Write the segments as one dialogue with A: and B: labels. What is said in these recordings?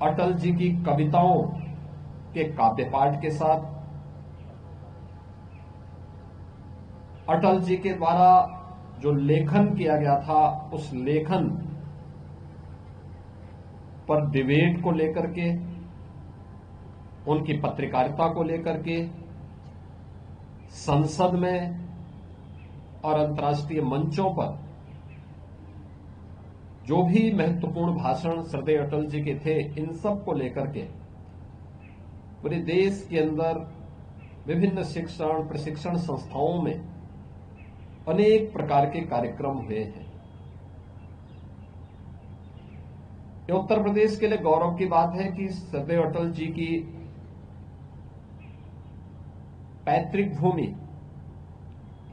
A: अटल जी की कविताओं के काव्य पाठ के साथ अटल जी के द्वारा जो लेखन किया गया था उस लेखन पर डिबेट को लेकर के, उनकी पत्रकारिता को लेकर के संसद में और अंतर्राष्ट्रीय मंचों पर जो भी महत्वपूर्ण भाषण श्रद्धेय अटल जी के थे, इन सब को लेकर के पूरे देश के अंदर विभिन्न शिक्षण प्रशिक्षण संस्थाओं में अनेक प्रकार के कार्यक्रम हुए हैं। ये उत्तर प्रदेश के लिए गौरव की बात है कि श्रद्धेय अटल जी की पैतृक भूमि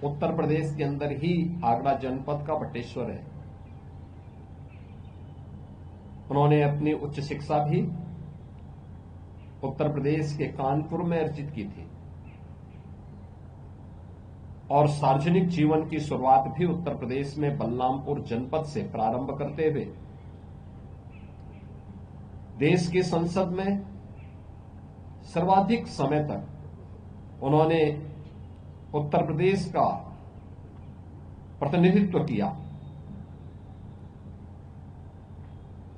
A: उत्तर प्रदेश के अंदर ही आगरा जनपद का बटेश्वर है। उन्होंने अपनी उच्च शिक्षा भी उत्तर प्रदेश के कानपुर में अर्जित की थी और सार्वजनिक जीवन की शुरुआत भी उत्तर प्रदेश में बलरामपुर जनपद से प्रारंभ करते हुए देश की संसद में सर्वाधिक समय तक उन्होंने उत्तर प्रदेश का प्रतिनिधित्व किया।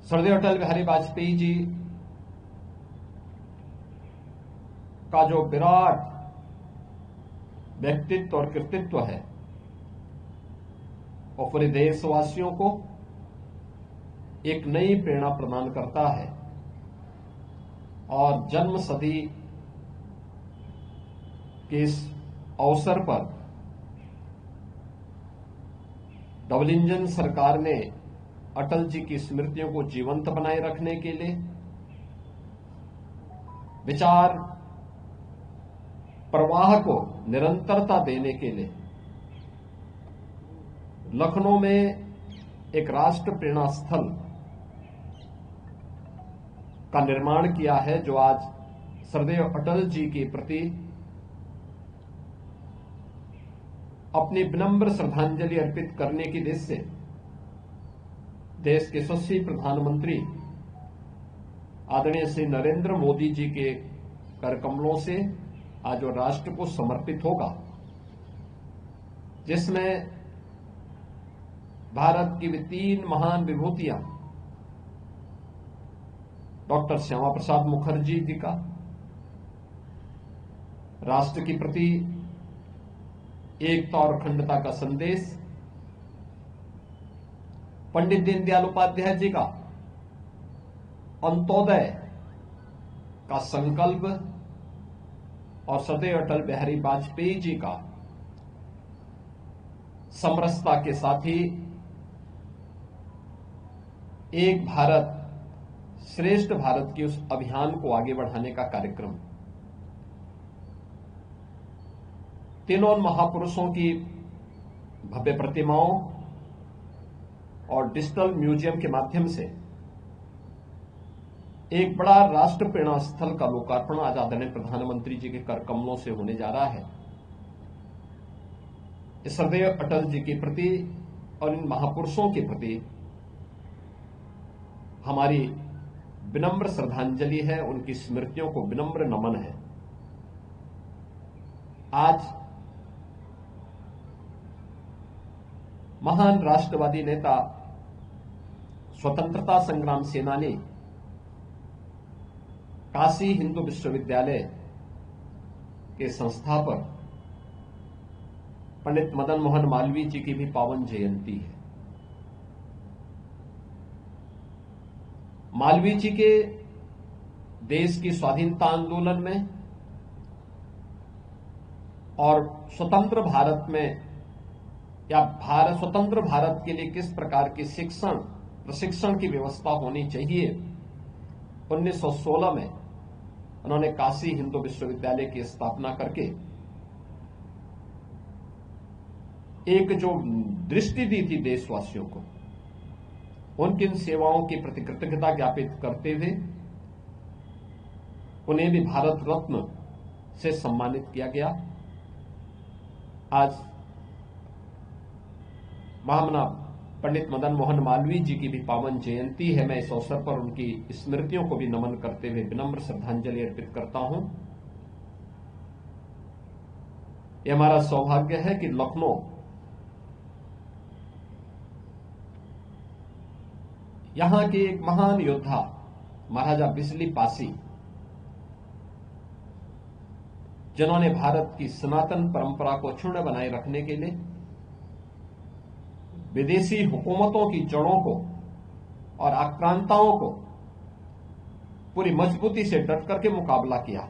A: श्रद्धेय अटल बिहारी वाजपेयी जी का जो विराट व्यक्तित्व और कृतित्व है और पूरे देशवासियों को एक नई प्रेरणा प्रदान करता है और जन्म सदी के इस अवसर पर डबल इंजन सरकार ने अटल जी की स्मृतियों को जीवंत बनाए रखने के लिए विचार प्रवाह को निरंतरता देने के लिए लखनऊ में एक राष्ट्र प्रेरणा स्थल का निर्माण किया है, जो आज श्रद्धेय अटल जी के प्रति अपनी विनम्र श्रद्धांजलि अर्पित करने की दृष्टि से देश के यशस्वी प्रधानमंत्री आदरणीय श्री नरेंद्र मोदी जी के करकमलों से आज वो राष्ट्र को समर्पित होगा, जिसमें भारत की भी 3 महान विभूतियां डॉक्टर श्यामा प्रसाद मुखर्जी जी का राष्ट्र के प्रति एकता और अखंडता का संदेश, पंडित दीनदयाल उपाध्याय जी का अंत्योदय का संकल्प और श्रद्धेय अटल बिहारी वाजपेयी जी का समरसता के साथ ही एक भारत श्रेष्ठ भारत की उस अभियान को आगे बढ़ाने का कार्यक्रम। तीनों महापुरुषों की भव्य प्रतिमाओं और डिजिटल म्यूजियम के माध्यम से एक बड़ा राष्ट्र प्रेरणा स्थल का लोकार्पण आज आदरणीय प्रधानमंत्री जी के करकमलों से होने जा रहा है। इस श्रद्धेय अटल जी के प्रति और इन महापुरुषों के प्रति हमारी विनम्र श्रद्धांजलि है, उनकी स्मृतियों को विनम्र नमन है। आज महान राष्ट्रवादी नेता, स्वतंत्रता संग्राम सेनानी, काशी हिंदू विश्वविद्यालय के संस्थापक पंडित मदन मोहन मालवीय जी की भी पावन जयंती है। मालवीय जी के देश की स्वाधीनता आंदोलन में और स्वतंत्र भारत में या स्वतंत्र भारत के लिए किस प्रकार की शिक्षण प्रशिक्षण की व्यवस्था होनी चाहिए, 1916 में उन्होंने काशी हिंदू विश्वविद्यालय की स्थापना करके एक जो दृष्टि दी थी देशवासियों को, उनकी इन सेवाओं की प्रति कृतज्ञता ज्ञापित करते हुए उन्हें भी भारत रत्न से सम्मानित किया गया। आज महामना पंडित मदन मोहन मालवीय जी की भी पावन जयंती है। मैं इस अवसर पर उनकी स्मृतियों को भी नमन करते हुए विनम्र श्रद्धांजलि अर्पित करता हूं। यह हमारा सौभाग्य है कि लखनऊ यहां के एक महान योद्धा महाराजा बिजली पासी, जिन्होंने भारत की सनातन परंपरा को अक्षुण्ण बनाए रखने के लिए विदेशी हुकूमतों की जड़ों को और आक्रांताओं को पूरी मजबूती से डट करके मुकाबला किया,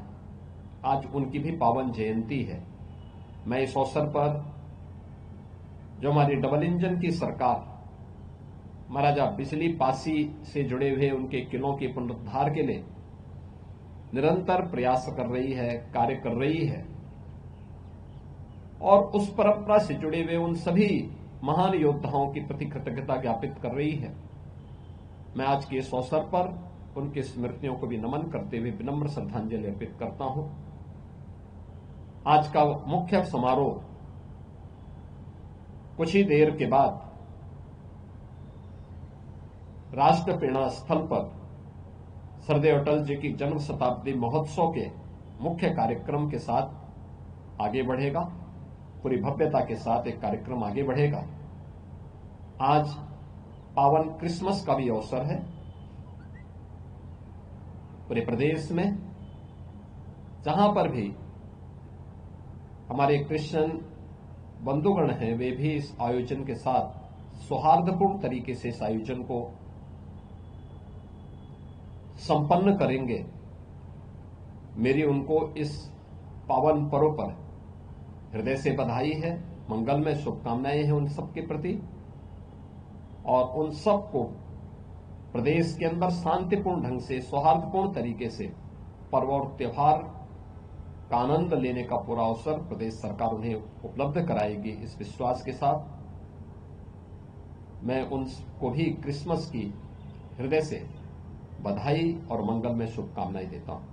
A: आज उनकी भी पावन जयंती है। मैं इस अवसर पर जो हमारी डबल इंजन की सरकार महाराजा बिजली पासी से जुड़े हुए उनके किलों के पुनरुद्धार के लिए निरंतर प्रयास कर रही है, कार्य कर रही है, और उस परंपरा से जुड़े हुए उन सभी महान योद्धाओं के प्रति कृतज्ञता ज्ञापित कर रही है। मैं आज के इस अवसर पर उनकी स्मृतियों को भी नमन करते हुए विनम्र श्रद्धांजलि अर्पित करता हूं। आज का मुख्य समारोह कुछ ही देर के बाद राष्ट्र प्रेरणा स्थल पर सरदेव अटल जी की जन्म शताब्दी महोत्सव के मुख्य कार्यक्रम के साथ आगे बढ़ेगा। पूरी भव्यता के साथ एक कार्यक्रम आगे बढ़ेगा। आज पावन क्रिसमस का भी अवसर है। पूरे प्रदेश में जहां पर भी हमारे क्रिश्चियन बंधुगण हैं, वे भी इस आयोजन के साथ सौहार्दपूर्ण तरीके से इस आयोजन को संपन्न करेंगे। मेरी उनको इस पावन पर्व पर हृदय से बधाई है, मंगलमय शुभकामनाएं हैं उन सबके प्रति, और उन सबको प्रदेश के अंदर शांतिपूर्ण ढंग से सौहार्दपूर्ण तरीके से पर्व और त्योहार का आनंद लेने का पूरा अवसर प्रदेश सरकार उन्हें उपलब्ध कराएगी। इस विश्वास के साथ मैं उनको भी क्रिसमस की हृदय से बधाई और मंगलमय शुभकामनाएं देता हूं।